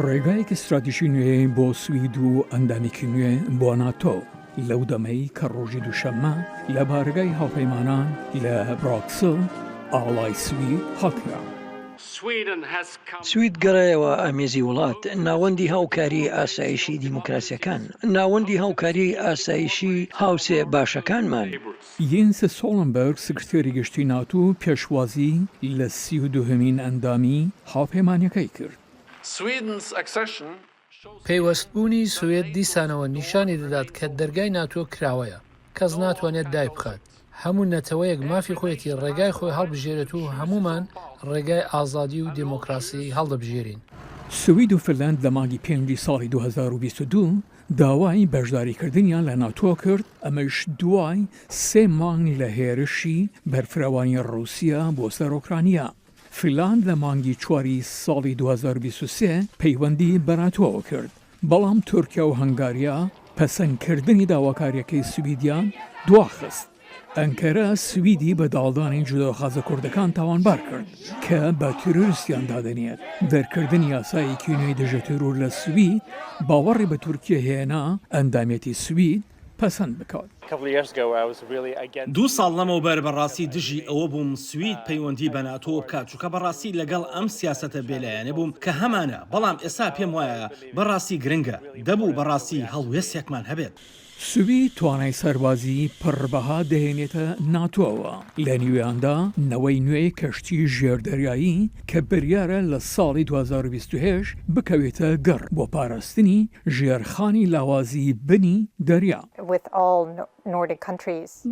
ڕێگایەکی استراتیژی نوێ بۆ سوید و ئەندامێکی نوێ بۆ ناتۆ لەو دەمەی کە ڕۆژی دووشەممە لە بارگای هاوپەیمانان لە براکسل ئاڵای سوید هەڵکرا. سوید گەڕایەوە ئامێزی وڵات، ناوەندی هاوکاری ئاسایشی دیموکراسیەکان، ناوەندی هاوکاری ئاسایشی هاوسێ باشەکانمان. یێنس سۆڵنبەرگ سکرتێری گشتی ناتۆ پێشوازی لە 32هەمین ئەندامی هاوپەیمانیەکەی کرد. پەیوەستبوونی سوێد دیسانەوە نیشانی دەدات کە دەرگای ناتۆ کراوەیە، کەس ناتوانێت دای بخات. هەموو نەتەوەیەک مافی خۆیەتی ڕێگای خۆی هەڵبژێرێت و هەمومان ڕێگای ئازادی و دموکراسی هەڵدەبژێرین. سوید و فنلەند لە مانگی پێنجی ساڵی 2022 داوای بەشداریکردنیان لە ناتۆ کرد، ئەمەش دوای 3 مانگ لە هێرشی بەرفراوانی ڕووسیا بۆ سەر ئۆکرانیا. فنلەند لە مانگی 4 ساڵی 2023 پەیوەندی بە ناتۆوە کرد، بەڵام تورکیا و هەنگاریا پەسەندکردنی داواکاریەکەی سویدیان دواخست. ئەنکەرە سویدی بە داڵدانی جودۆخازە کوردەکان تاوانبار کرد کە بە تیرۆریستیان دادەنێت. دەرکردنی یاسایەکی نوێی دژە تیرۆر لە سوید باوەڕی بە تورکیا هێنا ئەندامێتی سوید پەسەند بکات. 2 ساڵ لەمەوبەر بەڕاستی دژی ئەوە بووم سوید پەیوەندی بە ناتۆ بکات، چونکە بەڕاستی لەگەڵ ئەم سیاسەتە بێلایەنە بووم کە هەمانە، بەڵام ئێستا پێم وایە بەڕاستی گرنگە، دەبوو بەڕاستی هەڵوێستێکمان هەبێت. سوید توانای سەربازی پڕبەها دەهێنێتە ناتۆەوە، لە نیوێیاندا نەوەی نوێی کەشتی ژێردەریایی کە بریارە لە ساڵی 2028 بکەوێتە گەڕ بۆ پاراستنی ژێرخانی لاوازی بنی دەریا.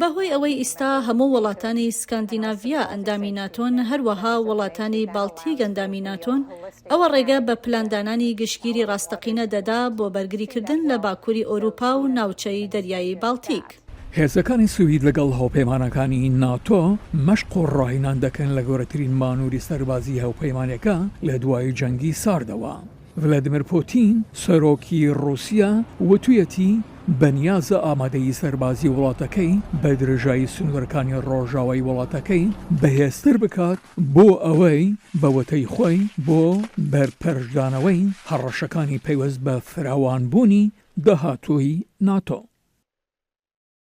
بەهۆی ئەوەی ئێستا هەموو وڵاتانی سکاندیناڤیا ئەندامی ناتۆن، هەروەها وڵاتانی باڵتیک ئەندامی ناتۆن، ئەوە ڕێگە بە پلاندانانی گشتگیری ڕاستەقینە دەدا بۆ بەرگریکردن لە باکووری ئۆروپا و ناوچەی دەریایی باڵتیک. هێزەکانی سوید لەگەڵ هاوپەیمانەکانی ناتۆ مەشق و ڕاهێنان دەکەن لە گەورەترین مانووری سەربازی هاوپەیمانەکە لە دوای جەنگی ساردەوە. ڤلادیمیر پوتین سەرۆکی ڕووسیا وتویەتی بەنیازە ئامادەیی سەربازی وڵاتەکەی بە درێژایی سنوورەکانی ڕۆژاوای وڵاتەکەی بەهێزتر بکات بۆ ئەوەی بەوەتەی خۆی بۆ بەرپەرشدانەوەی هەڕەشەکانی پەیوەست بە فراوانبوونی داهاتووی ناتۆ.